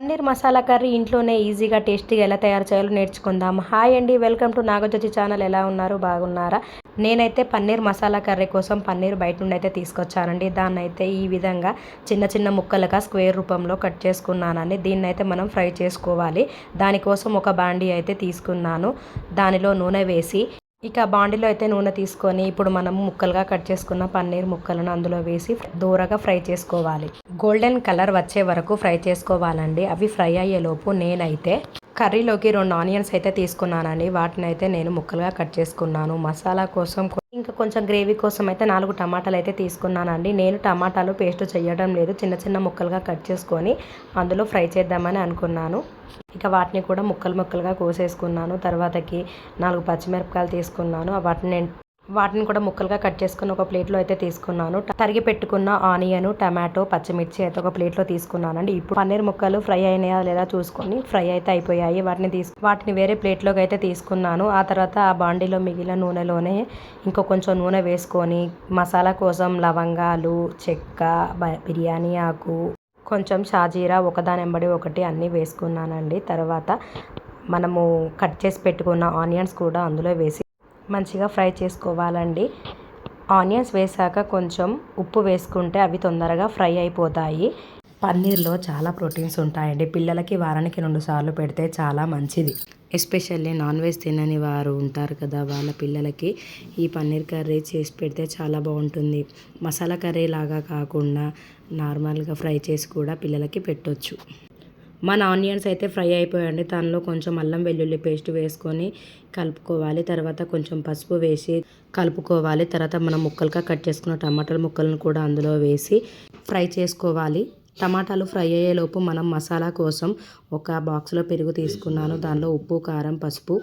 Paneer masala curry ఇంట్లోనే ఈజీగా టేస్టీగా ఎలా తయారు చేయాలో నేర్చుకుందాం. హాయ్ అండి, వెల్కమ్ టు నాగజ్యోతి ఛానల్. ఎలా ఉన్నారు? బాగున్నారా? నేనైతే పన్నీర్ మసాలా కర్రీ కోసం పన్నీర్ బయట నుండి అయితే తీసుకొచ్చానండి. దాన్ని అయితే ఈ విధంగా చిన్న చిన్న ముక్కలుగా స్క్వేర్ రూపంలో కట్ చేసుకున్నానండి. దీన్ని అయితే మనం ఫ్రై చేసుకోవాలి. దానికోసం ఒక బాండీ అయితే తీసుకున్నాను. దానిలో నూనె వేసి ఇక బాండీలో అయితే నూనె తీసుకొని ఇప్పుడు మనం ముక్కలుగా కట్ చేసుకున్న పన్నీర్ ముక్కలను అందులో వేసి దూరగా ఫ్రై చేసుకోవాలి. గోల్డెన్ కలర్ వచ్చే వరకు ఫ్రై చేసుకోవాలండి. అవి ఫ్రై అయ్యేలోపు నేనైతే కర్రీలోకి 2 ఆనియన్స్ అయితే తీసుకున్నానండి. వాటిని అయితే నేను ముక్కలుగా కట్ చేసుకున్నాను. మసాలా కోసం ఇంకా కొంచెం గ్రేవీ కోసం అయితే 4 టమాటాలు అయితే తీసుకున్నానండి. నేను టమాటాలు పేస్ట్ చేయడం లేదు, చిన్న చిన్న ముక్కలుగా కట్ చేసుకొని అందులో ఫ్రై చేద్దామని అనుకున్నాను. ఇక వాటిని కూడా ముక్కలుగా కోసేసుకున్నాను. తర్వాతకి 4 పచ్చిమిరపకాయలు తీసుకున్నాను. వాటిని కూడా ముక్కలుగా కట్ చేసుకుని ఒక ప్లేట్లో అయితే తీసుకున్నాను. తరిగి పెట్టుకున్న ఆనియన్, టమాటో, పచ్చిమిర్చి అయితే ఒక ప్లేట్లో తీసుకున్నానండి. ఇప్పుడు పన్నీర్ ముక్కలు ఫ్రై అయినాయా లేదా చూసుకొని ఫ్రై అయితే అయిపోయాయి. వాటిని వేరే ప్లేట్లోకి అయితే తీసుకున్నాను. ఆ తర్వాత ఆ బాండీలో మిగిలిన నూనెలోనే ఇంకో కొంచెం నూనె వేసుకొని మసాలా కోసం లవంగాలు, చెక్క, బిర్యానీ ఆకు, కొంచెం షాజీరా ఒకదాని వెంబడి ఒకటి అన్నీ వేసుకున్నానండి. తర్వాత మనము కట్ చేసి పెట్టుకున్న ఆనియన్స్ కూడా అందులో వేసి మంచిగా ఫ్రై చేసుకోవాలండి. ఆనియన్స్ వేసాక కొంచెం ఉప్పు వేసుకుంటే అవి తొందరగా ఫ్రై అయిపోతాయి. పన్నీర్లో చాలా ప్రోటీన్స్ ఉంటాయండి. పిల్లలకి వారానికి 2 సార్లు పెడితే చాలా మంచిది. ఎస్పెషల్లీ నాన్ వెజ్ తినని వారు ఉంటారు కదా, వాళ్ళ పిల్లలకి ఈ పన్నీర్ కర్రీ చేసి పెడితే చాలా బాగుంటుంది. మసాలా కర్రీ లాగా కాకుండా నార్మల్గా ఫ్రై చేసి కూడా పిల్లలకి పెట్టొచ్చు. మన ఆనియన్స్ అయితే ఫ్రై అయిపోయాయండి. దానిలో కొంచెం అల్లం వెల్లుల్లి పేస్ట్ వేసుకొని కలుపుకోవాలి. తర్వాత కొంచెం పసుపు వేసి కలుపుకోవాలి. తర్వాత మనం ముక్కలుగా కట్ చేసుకున్న టమాటాల ముక్కలను కూడా అందులో వేసి ఫ్రై చేసుకోవాలి. టమాటాలు ఫ్రై అయ్యేలోపు మనం మసాలా కోసం ఒక బాక్స్లో పెరుగు తీసుకున్నాను. దానిలో ఉప్పు, కారం, పసుపు,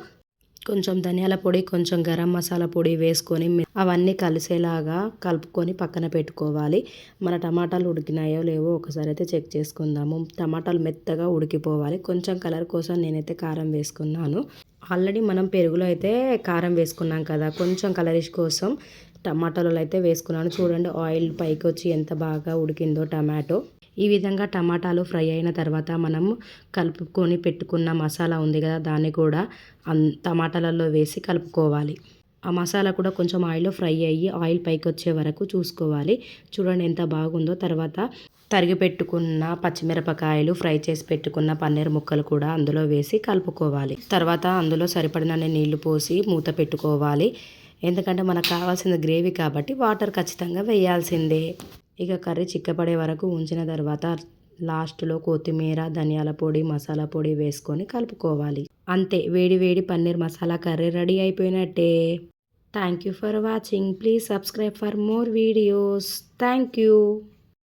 కొంచెం ధనియాల పొడి, కొంచెం గరం మసాలా పొడి వేసుకొని అవన్నీ కలిసేలాగా కలుపుకొని పక్కన పెట్టుకోవాలి. మన టమాటాలు ఉడికినాయో లేవో ఒకసారి అయితే చెక్ చేసుకుందాము. టమాటాలు మెత్తగా ఉడికిపోవాలి. కొంచెం కలర్ కోసం నేనైతే కారం వేసుకున్నాను. ఆల్రెడీ మనం పెరుగులో అయితే కారం వేసుకున్నాం కదా, కొంచెం కలరిష్ కోసం టమాటాలు అయితే వేసుకున్నాను. చూడండి, ఆయిల్ పైకి వచ్చి ఎంత బాగా ఉడికిందో టమాటో. ఈ విధంగా టమాటాలు ఫ్రై అయిన తర్వాత మనం కలుపుకొని పెట్టుకున్న మసాలా ఉంది కదా, దాన్ని కూడా టమాటాలలో వేసి కలుపుకోవాలి. ఆ మసాలా కూడా కొంచెం ఆయిల్లో ఫ్రై అయ్యి ఆయిల్ పైకి వచ్చే వరకు చూసుకోవాలి. చూడండి ఎంత బాగుందో. తర్వాత తరిగి పెట్టుకున్న పచ్చిమిరపకాయలు, ఫ్రై చేసి పెట్టుకున్న పన్నీర్ ముక్కలు కూడా అందులో వేసి కలుపుకోవాలి. తర్వాత అందులో సరిపడినన్ని నీళ్లు పోసి మూత పెట్టుకోవాలి. ఎందుకంటే మనకు కావాల్సిన గ్రేవీ కాబట్టి వాటర్ ఖచ్చితంగా వేయాల్సిందే. ఇక కర్రీ చిక్కపడే వరకు ఉంచిన తర్వాత లాస్ట్లో కొత్తిమీర, ధనియాల పొడి, మసాలా పొడి వేసుకొని కలుపుకోవాలి. అంతే, వేడి వేడి పన్నీర్ మసాలా కర్రీ రెడీ అయిపోయినట్టే. Thank you for watching. Please subscribe for more videos. Thank you.